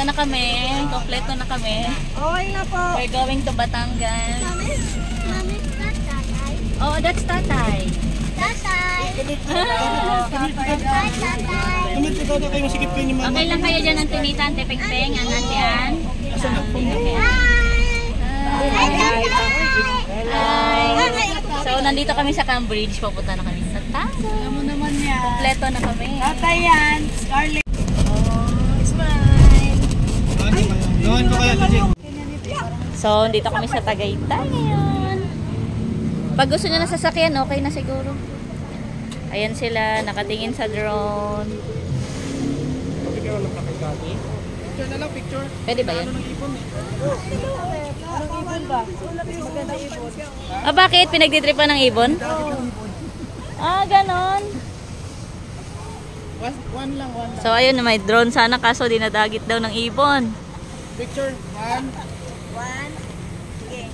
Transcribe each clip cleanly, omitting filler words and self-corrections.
na kami. Kompleto na kami. Okay na po. We're going to Batangas. Mami, tatay. Oh, that's tatay. Tatay. Tumit ikaw na kayo, masikip kayo ni mama. Okay lang kayo dyan, Ante Nita, Ante Pengpeng, ang Ante Ann. Hi! So, nandito kami sa Cambridge. Pupunta na kami sa Tango. Alam mo naman yan. Kompleto na kami. Tatay yan. Scarlett. Smile! Gawan ko kaya, Tujik. So, dito kami sa Tagaytay ngayon. Pag gusto nyo na sasakyan, okay na siguro. Ayan sila, nakatingin sa drone. Picture na lang, picture. Pwede ba yan? Anong ipon eh? Anong ibon ba? Maganda ibon. Ah, bakit? Pinagtitripan ng ibon? Ah, ganon. One lang. So, ayun, may drone sana kaso dinadagit daw ng ibon. Picture, one. Sige.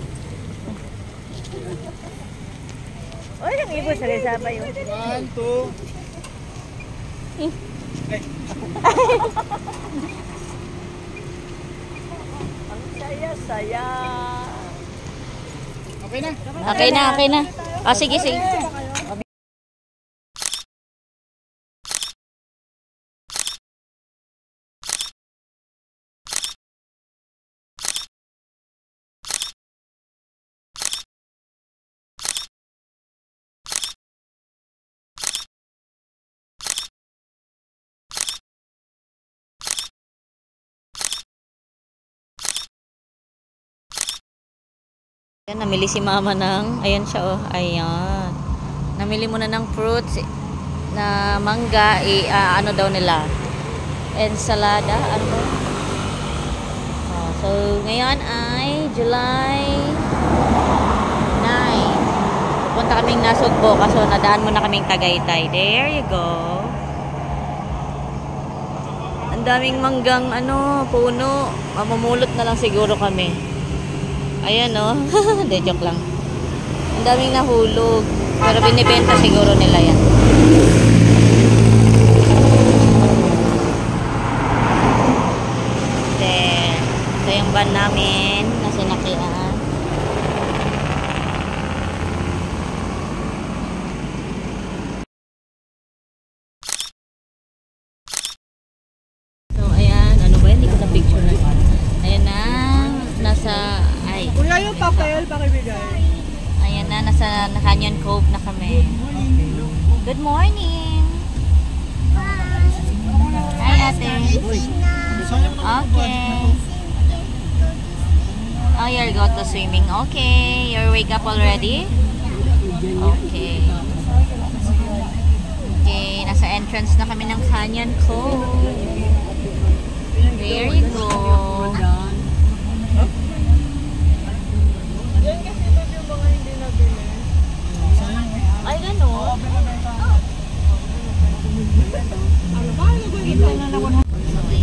Oh, yung ibon sa resaba yun. 1, 2. Ay. Saya. Okay na. Okay na. Ah, sige. Ayan, namili si mama ng, ayan siya oh, ayan. Namili muna ng fruits na mangga, ano daw nila, ensalada, ano ba? Oh, so, ngayon ay July 9. Pupunta kaming Nasugbo, kaso nadaan muna kaming Tagaytay. There you go. Ang daming manggang, puno. Mamumulot na lang siguro kami. Ayan o. Hindi, joke lang. Ang daming nahulog. Pero binibenta siguro nila yan. Then, ito yung van namin na sinakyan. So, ayan. Ano ba yan? Hindi ko na-picture na. Ayan na. Nasa... Kuya, yung papel, pakibigay. Ayan na, nasa Canyon Cove na kami. Good morning! Hi, ate. Okay. Oh, you're go to swimming. Okay. You're wake up already? Okay. Okay, nasa entrance na kami ng Canyon Cove. There you go. Ay, gano'n?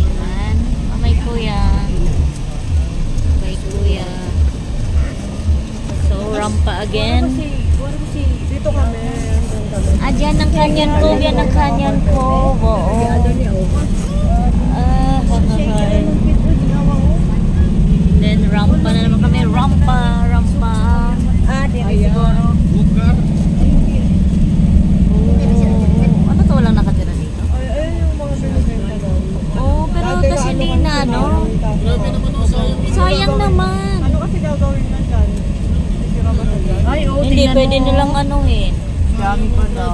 Ayan. Oh, may kuya. So, rampa again. Dito kami. Ah, dyan ng Canyon Cove. Yan ng Canyon Cove. Oo. Then, rampa na naman kami. Rampa. Dito siguro. Ano to, walang nakatira dito? Ayun yung mga binibenta doon. Oh, pero kasi hindi na, ano? Grabe naman o, sayang. Sayang naman. Ano kasi gagawin na dyan? Sisira ba na dyan? Ay, Hindi, pwede nilang anuhin. Dami pa na.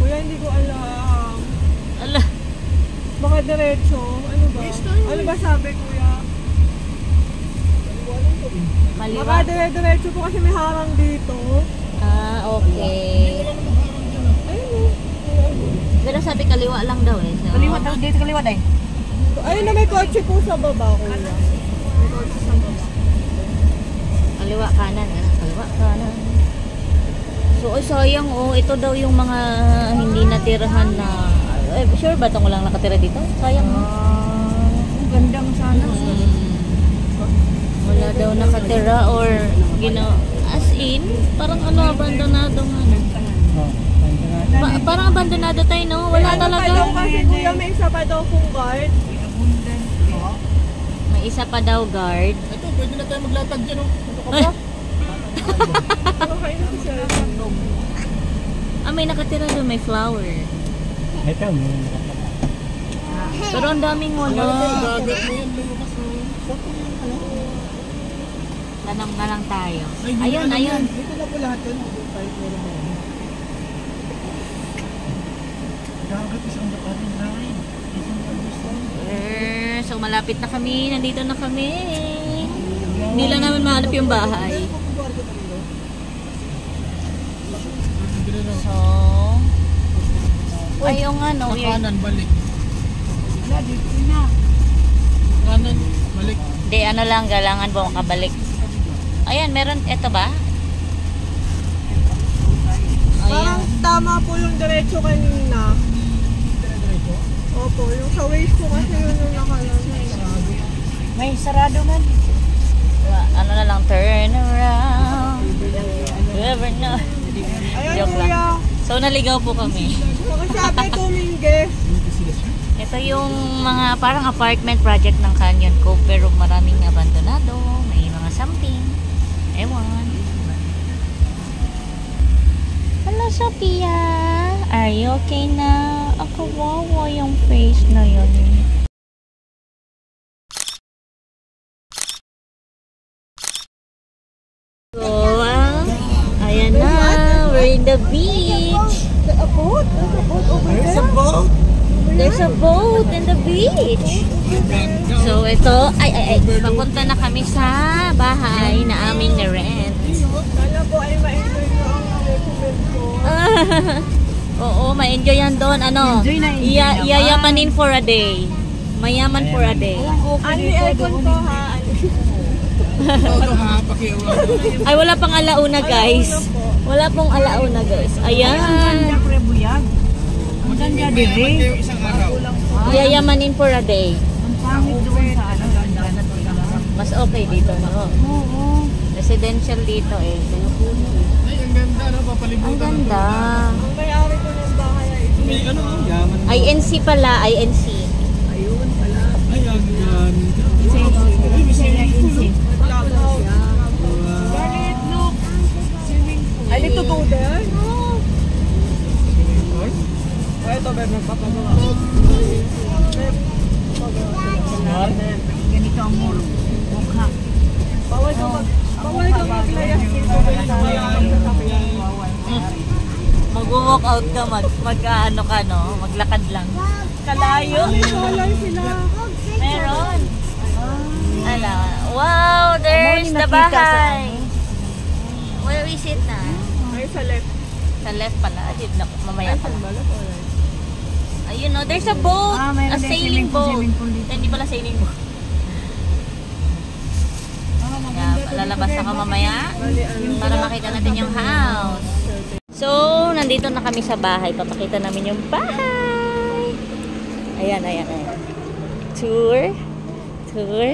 Kuya, hindi ko alam. Ala. Baka diretso. Ano ba? Ano ba sabi, kuya? Maliwa. Baka diretso po kasi may harang dito. Ah, okay. Ayun. Pero sabi kaliwa lang daw eh. So, daw, dito kaliwa dahil. Ayun na may kotse po sa baba, kuya. May kotse sa baba. kaliwa kanan. Kaliwa kanan. So, ay sayang oh. Ito daw yung mga hindi natirahan na... sure ba itong walang nakatira dito? Sayang oh. Ang gandang sana. Wala daw nakatira or as in, parang abandonado nga. Parang abandonado tayo, no? Wala talaga. Kasi kuya, may isa pa daw pong guard. May isa pa daw guard. Ito, pwede na tayo maglatag dyan, oh. Ito ka Ay! ba? Okay na siya. Ah, may nakatira doon. May flower. Ito, may Pero ang daming wala. Gagat mo yan, lumabas mo. Tanong na lang tayo. Ay, hindi Ayun, na, ayun. Dito na po lahat yun. Gagat isang dakarin na rin. Isang dakarin. So malapit na kami. Nandito na kami. Hindi lang namin mahanap yung bahay. So, ay yung ano, Sa weird. kanan, balik. Kanan, balik. Hindi, ano lang, galangan po makabalik. Ayan, meron, eto ba? Parang Ayan. tama po yung diretso kanina. Opo, yung sa waist ko kasi yun yung nakalagay. may sarado man. Ano na lang, turn around. Never know. Ayan Joke lang. kuya. So, naligaw po kami. Nakasabi tumingge. Ito yung mga parang apartment project ng Canyon Cove pero maraming abandonado, may mga something. Ewan. Hello, Sophia. Are you okay na? Ang kawawa yung face na yun. So, ayan na. We're in the beach. A boat? There's a boat over There's a there. boat. There's a boat in the beach. So ito, ay, papunta na kami sa bahay na aming na-rent. Sana po ay ma-enjoy nyo ang recommend ko. Oo, ma-enjoy yan doon. Ano, iyayamanin for a day. Mayaman for a day. Ano yung aircon ko ha? Todo ha, pakiulan. Ay, wala pang alauna, guys. Wala pong alauna, guys. Ayan. Prebuyag. Ang ganda din Mayaman eh. kayo isang araw. Iyayamanin for a day. Ang pangit doon sa ano. Mas okay dito, no? Oo. Residential dito eh. Ay, ang ganda, no? Ang Papalibutan. ganda. Ang may-ari ko ng bahay ay May ano, oh, yaman. INC pala, INC. ayun pala. Ay, ang ganda. Garnet, look. Swimming pool. Ay, dito to there? Ay, ito ba magpapagawa? Ganito ang muro. Mukha. Bawal ka maglayas dito. Mag-walk out ka, mag-ano ka, no? Maglakad lang. Kalayo. Solay sila. Meron. Ala. Wow, there's the bahay. Where is it na? Ay, sa left. Sa left pala. Dito na, mamaya Ay, pala. sa left or right? Ayun, no? There's a boat. Mayroon A din sailing boat. swimming pool dito. Hindi pala sailing boat. Kaya lalabas ako mamaya Bali, ano? para makita natin yung house. So, nandito na kami sa bahay. Papakita namin yung bahay. Ayan, ayan, ayan. Tour. Tour.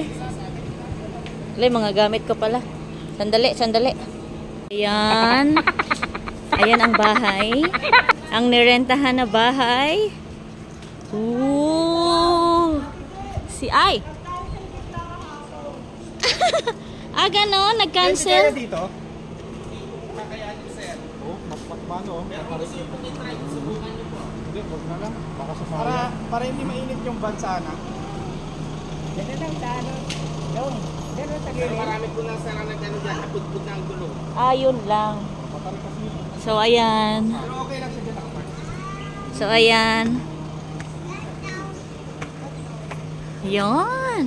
Alay, mga gamit ko pala. Sandali, sandali. Ayan. Ayan ang bahay. Ang nirentahan na bahay. Ooh. Si Ay. Ah, ganon. Nag-cancel. Dito? Kakayanin, sir. Oh, paano? Hindi, wag na lang. Baka sa para hindi mainit yung van sana. Yan lang sa ano. Doon. Doon sa gilid. Marami po na sana nagano dyan, napudpud na ang gulo. Ah, yun lang. So, ayan. Pero okay lang siya dyan nakapark. So, ayan. Yun.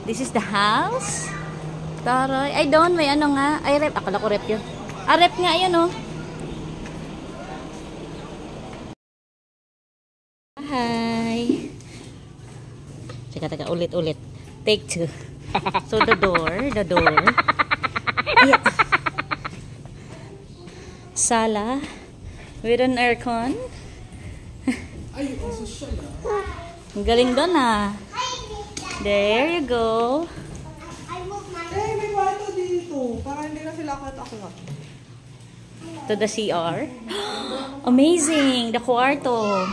This is the house. Taray. Ay, doon. May ano nga. Ay, rep. Akala ko rep yun. Ah, rep nga yun, oh. Hi. Teka, ulit. Take two. So, the door. Yeah. Sala. With an aircon. Ay, ang social ah. Ang galing doon ah. There you go. Eh, may kwarto dito. Para hindi na sila katakot. To the CR. Amazing! The kwarto.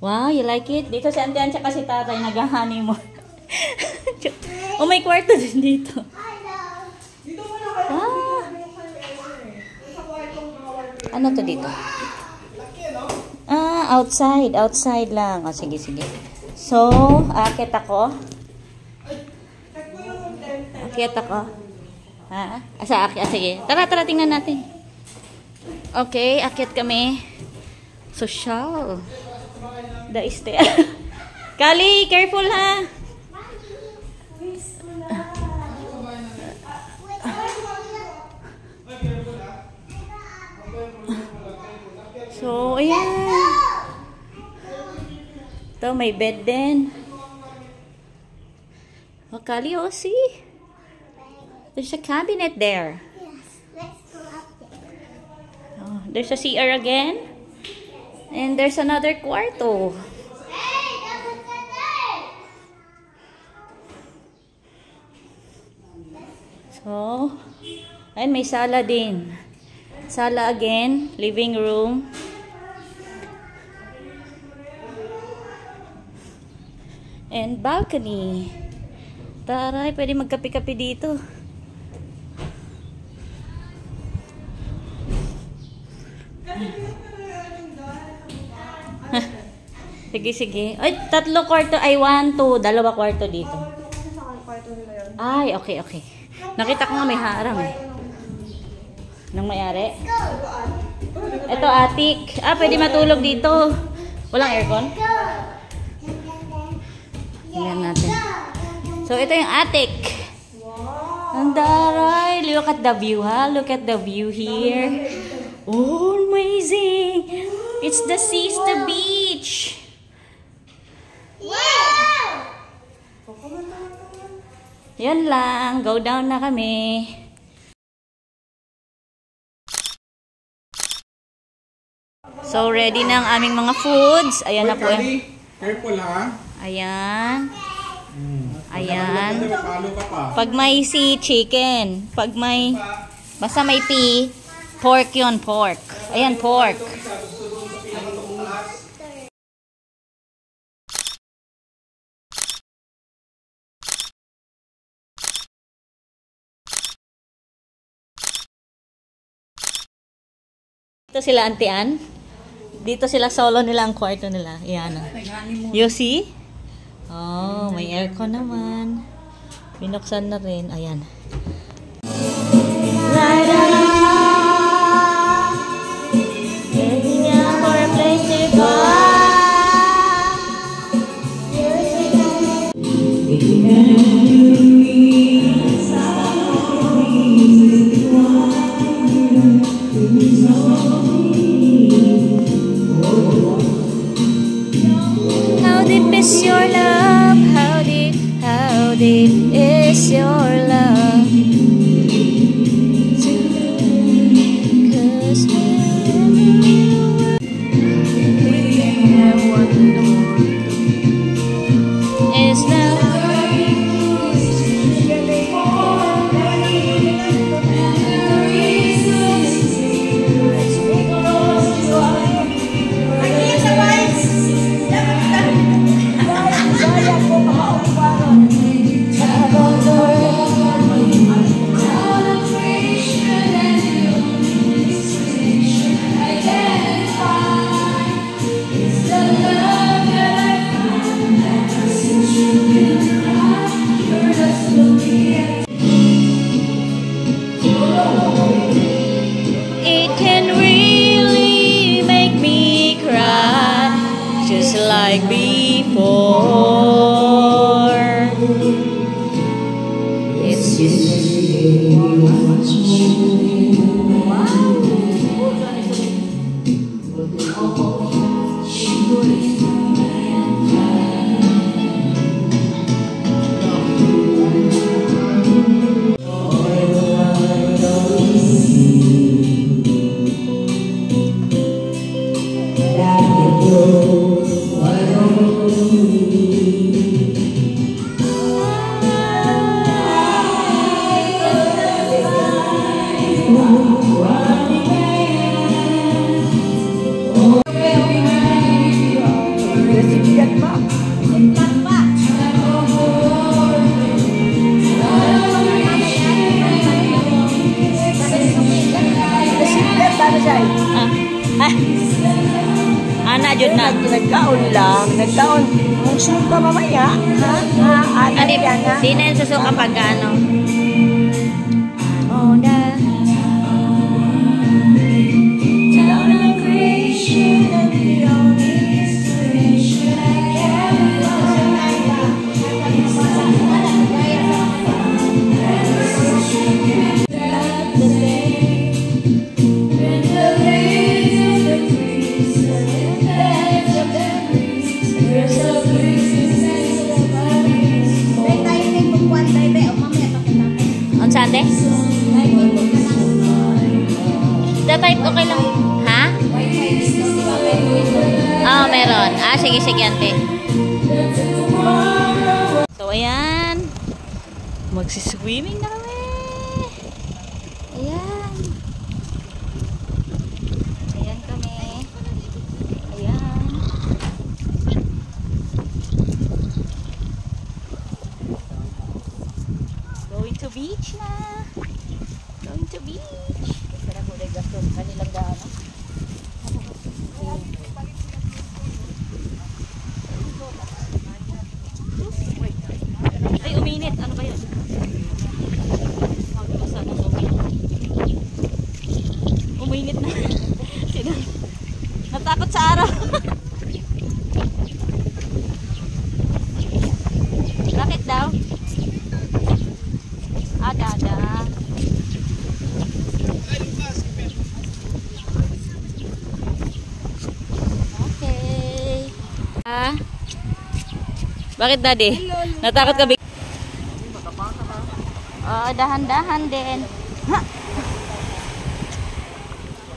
Wow, you like it? Dito si Auntie Ancha kasi tatay nag-honeymoon. Oh, may kwarto din dito. Dito mo na kayo. Wow. Sa kwartong mga wifi. Ano to dito? Laki, no? Ah, outside. Outside lang. O, sige, sige. So, akit ako. Check mo yung tent. Akit ako. Ha? Asa akit? Sige. Tara, tara, tingnan natin. Okay, akit kami. Social. Daiste. Kali, careful ha. So, ayan. Ito, may bed din. Oh, Kali, oh, see? There's a cabinet there. Oh, there's a CR again. And there's another kwarto. So, ayun, may sala din. Sala again, living room. And balcony. Taray, pwede magkape-kape dito. Sige, sige. Ay, 3 kwarto. Ay, 1, 2. 2 kwarto dito. Ay, okay, okay. Nakita ko nga may harang eh. Nang may-ari? Ito, attic. Ah, pwede matulog dito. Walang aircon? Tingnan natin. So, ito yung attic. Ang daray. Look at the view, ha? Look at the view here. Oh, amazing. It's the sea, it's the beach. Yan lang. Go down na kami. So, ready na ang aming mga foods. Ayan na po. Careful ha. Ayan. Ayan. Palo ka pa. Pag may sea, chicken. Pag may, basta may pea, pork yun, pork. Ayan, pork. Dito sila, Auntie Ann. Dito sila, solo nila ang kwarto nila. Ayan. You see? Oh, may aircon naman. Binuksan na rin. Ayan. How deep is your love? How deep is your love? 'Cause is now it can really make me cry just like before. It's Nagkaon lang. Nagkaon. Musunod ka mamaya. Ha? Ha? Ano Di, yan ha? di na yan susuka pag ano. Oh, na. On Sunday? Da-type okay lang. Ha? Ah, meron. Ah, sige, sige, ante. So, ayan. Magsiswimming na kami. Ayan. Ayan kami. Ayan. Going to beach na. Going to beach. Sana ko dahil gastos. Kanilang daan. Ay, uminit. Ano ba yun? Uminit na. Sino? Natakot sa araw. Bakit daw? Ada. Okay. Ah? Bakit, Daddy? Natakot ka? Oh, dahan-dahan din. Ha?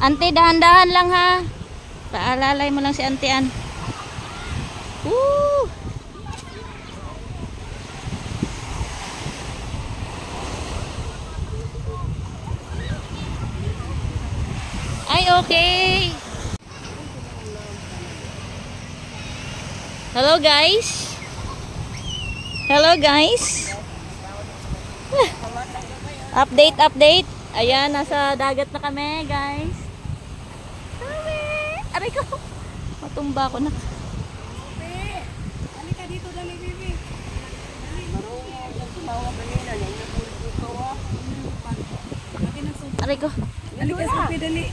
Ante, dahan-dahan lang ha. Paalalay mo lang si Ante An. Woo! Ay, okay. Hello, guys. Hello, guys. Update. Ayan, nasa dagat na kami, guys. Aray ko. Matumba ko na. Halika dito, dali, baby. Aray ko. Halika, Sophie, dali.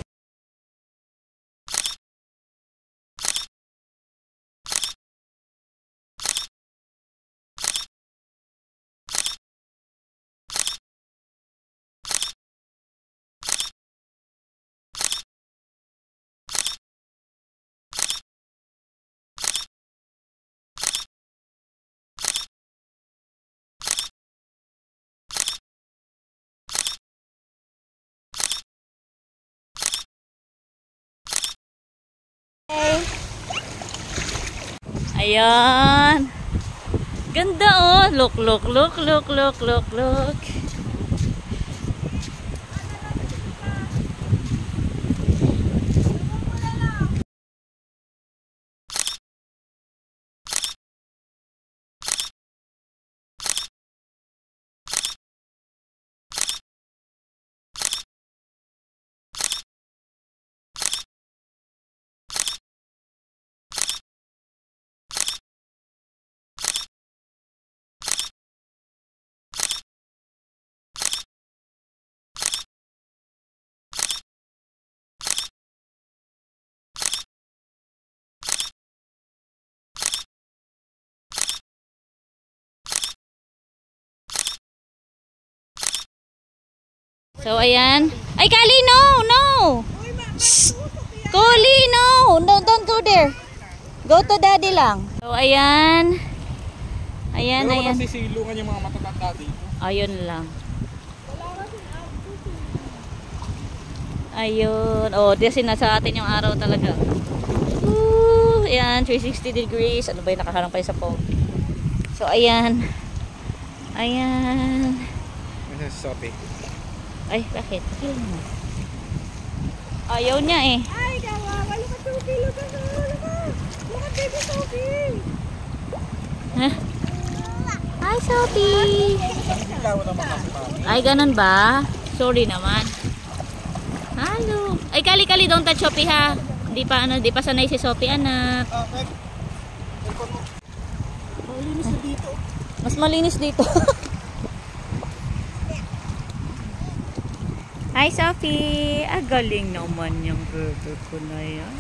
Ayan. Ganda oh. Look. So, ayan. Ay, Kali, no! Shh! Kali, no! Don't go there. Go to Daddy lang. So, ayan. Ayan. Nasisilungan yung mga matatanda dito. Ayun lang. Ayun. Oh, kasi nasa atin yung araw talaga. Woo! Ayan, 360 degrees. Ano ba yung nakaharang pa sa phone? So, ayan. Ayan. Sophie. Ay, bakit? Ayaw niya eh. Ay, kawawa. Lukat, Sophie. Lukat, baby, Sophie. Ha? Hi, Sophie. Ay, ganun ba? Sorry naman. Hello. Ay, Kali, don't touch Sophie ha. Di pa sanay si Sophie, anak. Malinis na dito. Mas malinis dito. Hi, Sophie! Galing naman yung burger ko na yan.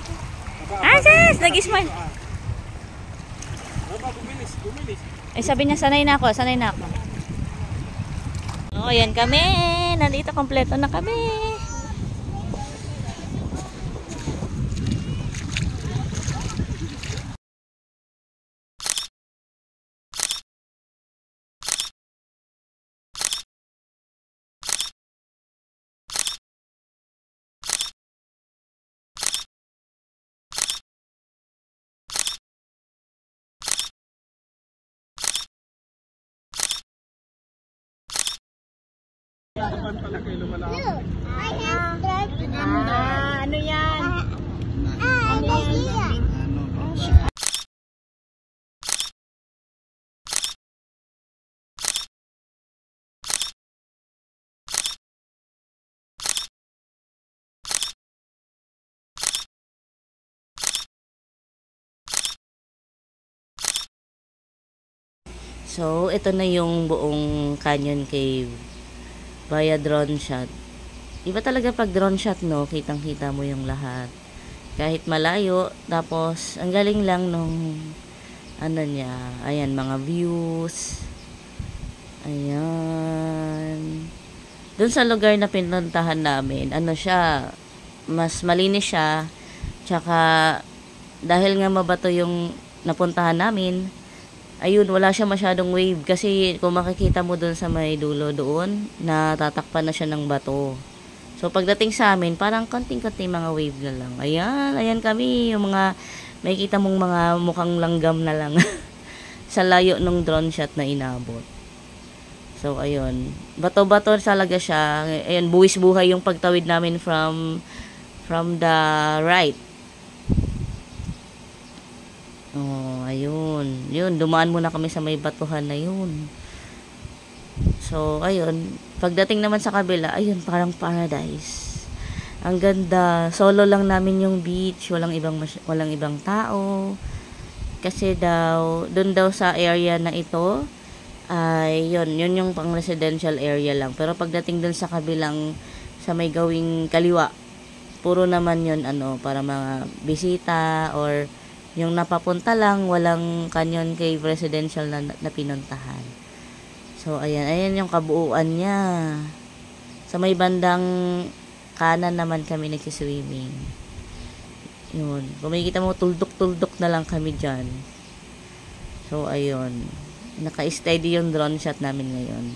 Sis! Nag-smile! Bumilis. Ay, sabi niya, sanay na ako. Oh, yan kami. Nandito, kompleto na kami. Ano yan? So, ito na yung buong Canyon Cave via drone shot. Iba talaga pag drone shot, no? Kitang-kita mo yung lahat. Kahit malayo. Tapos, ang galing lang nung ano niya. Ayan, mga views. Ayan. Doon sa lugar na pinuntahan namin, ano siya, mas malinis siya. Tsaka, dahil nga mabato yung napuntahan namin, ayun, wala siya masyadong wave. Kasi kung makikita mo doon sa may dulo doon, natatakpan na siya ng bato. So, pagdating sa amin, parang konting-konting mga wave na lang. Ayan kami, yung mga, may kita mong mga mukhang langgam na lang. Sa layo ng drone shot na inabot. So, ayun. Bato-bato talaga siya. Ayun, buwis buhay yung pagtawid namin from the right. Oh, ayun. Yun, dumaan muna kami sa may batuhan na yun. So, ayun. Pagdating naman sa kabila, ayun, parang paradise. Ang ganda. Solo lang namin yung beach. Walang ibang tao. Kasi daw, dun daw sa area na ito, ay, yun yung pang residential area lang. Pero pagdating dun sa kabilang, sa may gawing kaliwa, puro naman yun, para mga bisita or yung napapunta lang, walang Canyon Cave residential na pinuntahan. So, ayan yung kabuuan niya. Sa may bandang kanan naman kami nagsiswimming. Yun. Kung makikita mo, tuldok-tuldok na lang kami dyan. So, ayun. Naka-steady yung drone shot namin ngayon.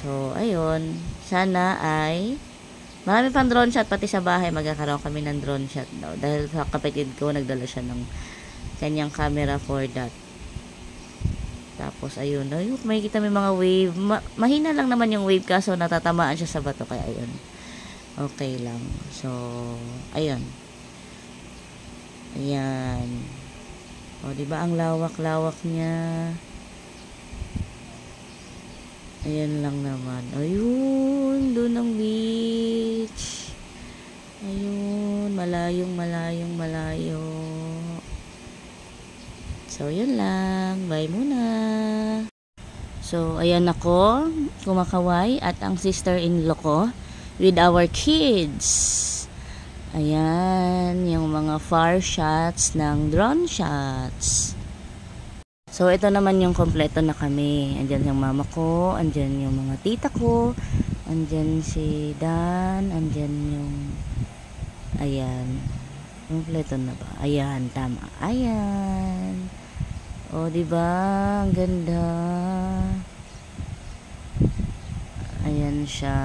So, ayun. Sana ay marami pang drone shot, pati sa bahay magkakaroon kami ng drone shot daw. Dahil sa kapatid ko, nagdala siya ng kanyang camera for that. Tapos, ayun. Makikita may mga wave. Mahina lang naman yung wave kaso natatamaan siya sa bato. Kaya, ayun. Okay lang. So, ayun. Ayan. O, diba ang lawak-lawak niya? Ayan lang naman. Ayun, doon ang beach. Ayun, malayo. So, yun lang. Bye muna. So, ayan ako, kumakaway at ang sister-in-law ko with our kids. Ayan, yung mga far shots ng drone shots. So, ito naman yung kompleto na kami. Andyan yung mama ko, andyan yung mga tita ko, andyan si Dan, andyan yung, ayan, kompleto na ba? Ayan, tama. Ayan. O, diba? Ang ganda. Ayan siya.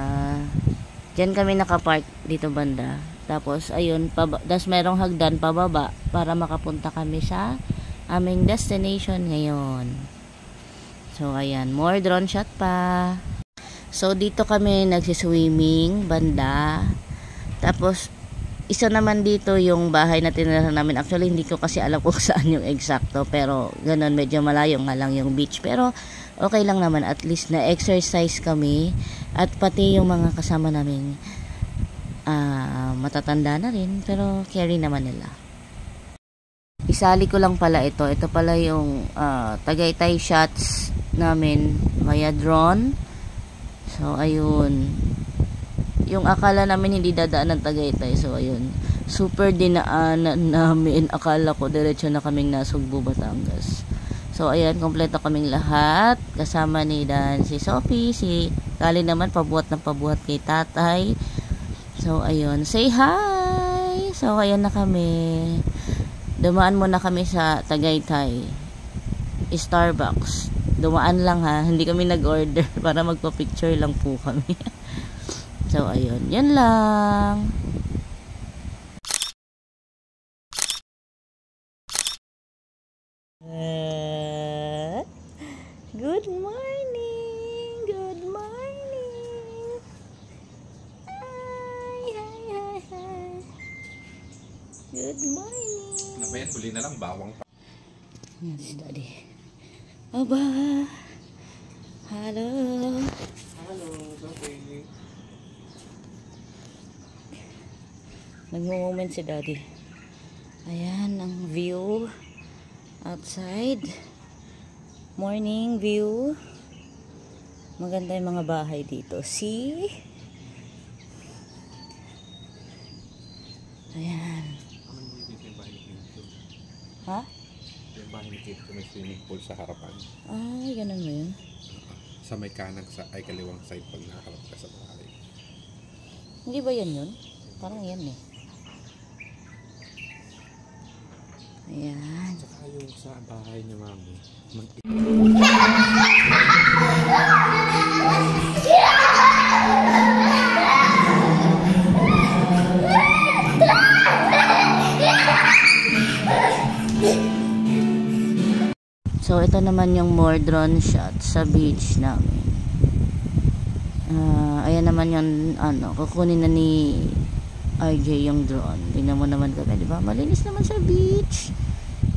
Diyan kami nakapark dito banda. Tapos, ayun, das merong hagdan pababa para makapunta kami sa aming destination ngayon. So, ayan, more drone shot pa. So, dito kami nagsiswimming banda. Tapos, isa naman dito yung bahay na tinirahan namin. Actually, hindi ko kasi alam kung saan yung eksakto. Pero, ganun, medyo malayo nga lang yung beach. Pero, okay lang naman. At least na-exercise kami. At pati yung mga kasama namin matatanda na rin. Pero, carry naman nila. Isali ko lang pala ito. Ito pala yung Tagaytay shots namin via drone. So, ayun. Yung akala namin hindi dadaan ng Tagaytay. So, ayun. Super dinaanan namin. Akala ko diretso na kaming Nasugbu, Batangas. So, ayan. Kompleto kaming lahat. Kasama ni Dan, si Sophie, si Kali naman, pabuhat ng pabuhat kay tatay. So, ayun. Say hi! So, ayan na kami. Dumaan muna kami sa Tagaytay Starbucks. Dumaan lang ha. Hindi kami nag-order para magpa-picture lang po kami. So, ayun. Yan lang. Good morning. Good morning. Hi. Good morning. Nabayan, huli na lang, bawang pa. Yan si Daddy. Aba. Hello. Hello, okay. Nag-moment si Daddy. Ayan ang view outside. Morning view. Maganda yung mga bahay dito. See? Ayan. Ha? Yung bahay ni Kate, may swimming pool sa harapan. Ay, ganun mo yun. Sa may kanang ay kaliwang side pag nakaharap ka sa bahay. Hindi ba yan yun? Parang yan eh. Ayan. Tsaka yung sa bahay ni Mami. So, ito naman yung more drone shot sa beach namin. Ayan naman yung, kukunin na ni RJ yung drone. Tingnan mo naman kami, di ba? Malinis naman sa beach.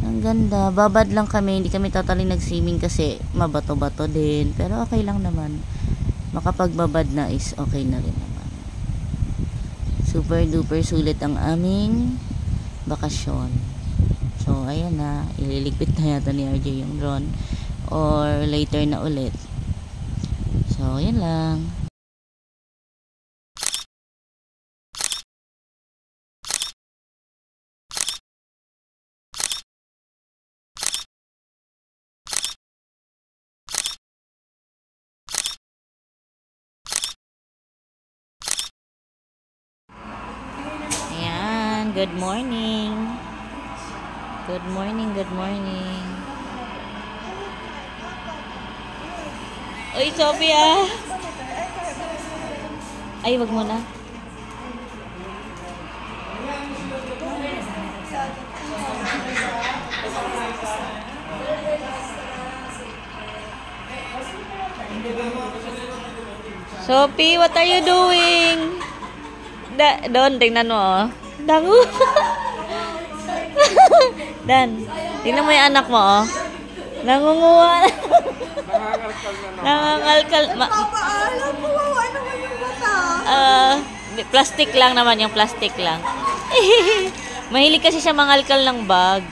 Ang ganda. Babad lang kami. Hindi kami totally nag-swimming kasi mabato-bato din. Pero okay lang naman. Makapagbabad na is okay na rin naman. Super duper sulit ang aming bakasyon. So, ayan na. Ililigpit na yata ni RJ yung drone. Or later na ulit. So, ayan lang. Ayan. Good morning. Good morning, good morning. Uy, Sophia! Ay, wag mo na. Sophie, what are you doing? Doon, tingnan mo, oh. Dango. Dan, tingnan mo yung anak mo, oh. Nangunguha. Nangangalkal. Papaalam po, ano naman yung bata? Plastic lang naman, yung plastic lang. Mahilig kasi siya mangalkal ng bag.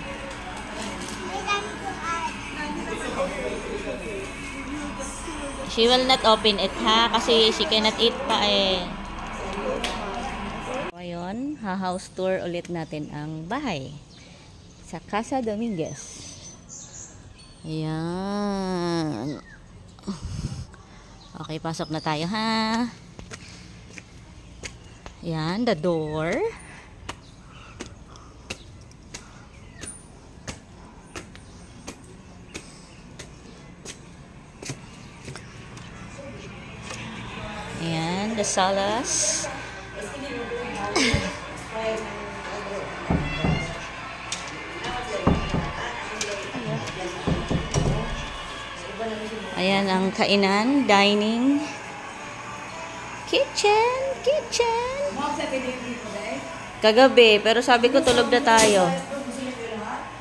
She will not open it, ha? Kasi she cannot eat pa, eh. Ngayon, ha-house tour ulit natin ang bahay sa Casa Dominguez. Ayan. Okay, pasok na tayo, ha? Ayan, the door. Ayan, the salas. Ayan ang kainan, dining, kitchen. Kagabi, pero sabi ko tulog na tayo.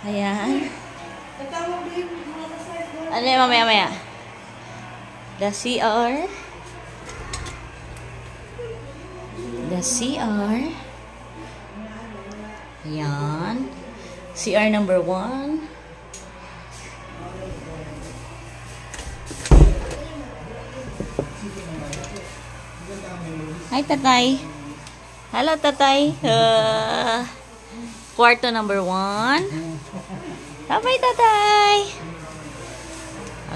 Ayan. Ano yung mamaya? The CR. Ayan. CR number 1. Hi, tatay. Hello, tatay. Kwarto number 1. Bye, tatay.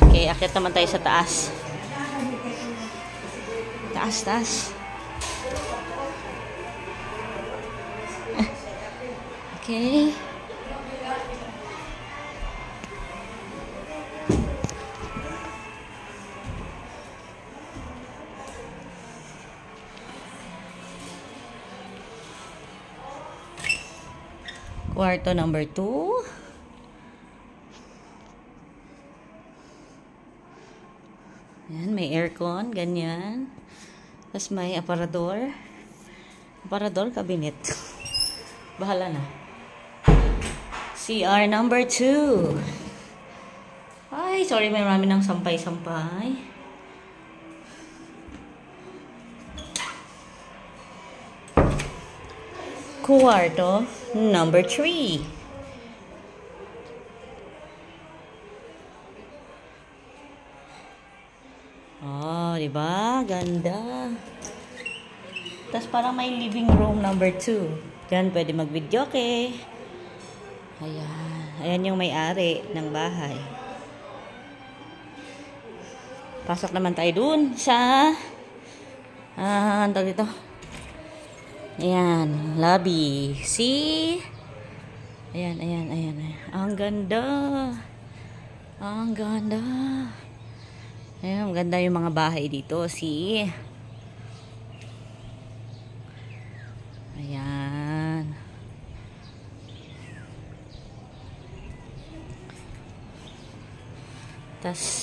Okay, akyat naman tayo sa taas. Taas. Okay. Kwarto number 2. Ayan, may aircon, ganyan. Tapos may aparador. Aparador, cabinet. Bahala na. CR number 2. Ay, sorry, may marami ng sampay-sampay. Kwarto number 3. Oh, diba? Ganda. Tapos parang may living room number 2. Diyan pwede mag-video, okay? Ayan. Ayan yung may-ari ng bahay. Pasok naman tayo dun sa ano dito? Ayan, lobby. See? Ayan. Ang ganda. Ayan, ang ganda yung mga bahay dito. See? Ayan. Tapos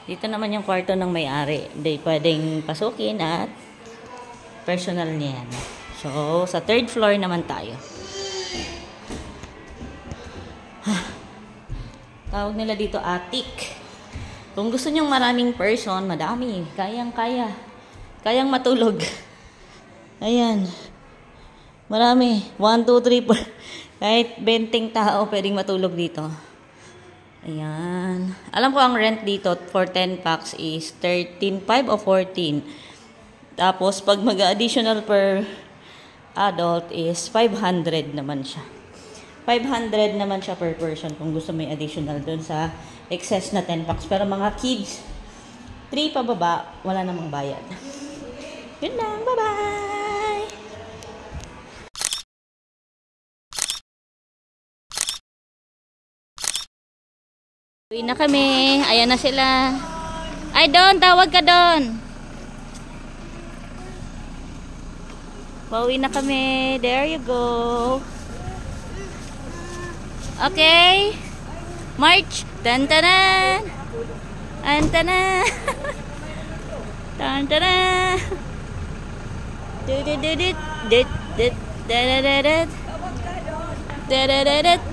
dito naman yung kwarto ng may-ari. Hindi pwedeng pasukin at personal niya yan. So, sa 3rd floor naman tayo. Tawag nila dito attic. Kung gusto nyong maraming person, madami. Kayang-kaya. Kayang matulog. Ayan. Marami. 1, 2, 3, 4. Kahit 20 tao pwedeng matulog dito. Ayan. Alam ko ang rent dito for 10 packs is 13.5 o 14. Tapos pag mag-additional per adult is 500 naman siya. 500 naman siya per person kung gusto may additional dun sa excess na 10 packs. Pero mga kids, 3 pababa, wala namang bayad. Yun lang. Bye-bye! Uwi na kami. Ayan na sila. Ay, Don! Tawag ka, Don! Pauwi na kami. There you go. Okay. March. Tan-tanan. Antanan. Tan-tanan. Dudududut. Dut-dut. Dadadadut. Dadadadut.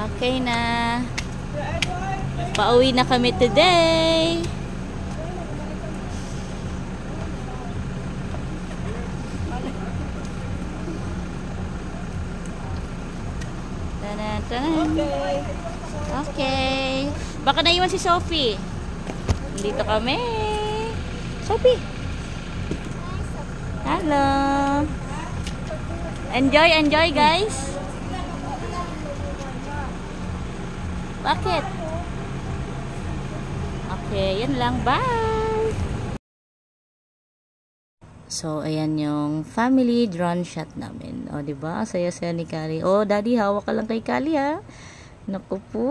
Okay na. Pauwi na kami today. Tanan. Okay. Baka naiwan si Sophie. Dito kami. Sophie. Hello. Enjoy guys. Bakit? Okay, yan lang. Bye! So, ayan yung family drone shot namin. O, diba? Saya-saya ni Kali. O, daddy, hawak ka lang kay Kali, ha? Naku po.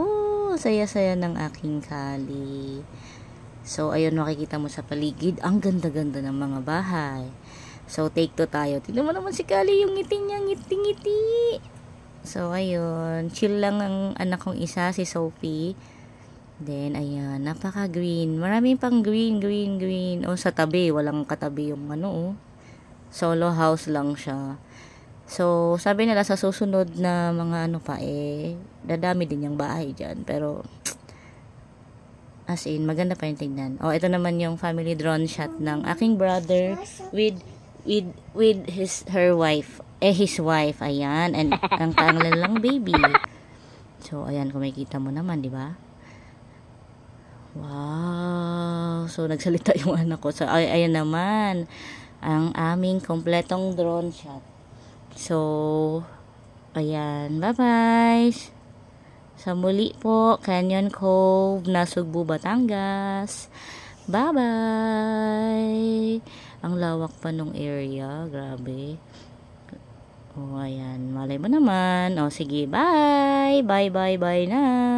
Saya-saya ng aking Kali. So, ayun, makikita mo sa paligid. Ang ganda-ganda ng mga bahay. So, take 2 tayo. Tignan mo naman si Kali, yung ngiti niya, ngiti-ngiti. So, ayun. Chill lang ang anak kong isa, si Sophie. Then, ayan. Napaka-green. Maraming pang green. O, sa tabi. Walang katabi yung solo house lang siya. So, sabi nila sa susunod na mga dadami din yung bahay dyan. Pero, As in, maganda pa yung tignan. Oh, ito naman yung family drone shot ng aking brother with her wife. His wife, ayan. And ang kanilang baby. So, ayan, kung makikita mo naman, di ba? Wow! So, nagsalita yung anak ko. So, ayan naman. Ang aming kompletong drone shot. So, ayan. Bye-bye! Sa muli po, Canyon Cove, Nasugbu, Batangas. Bye-bye! Ang lawak pa nung area. Grabe. O, ayan. Malay mo naman. O, sige. Bye! Bye, bye, bye na!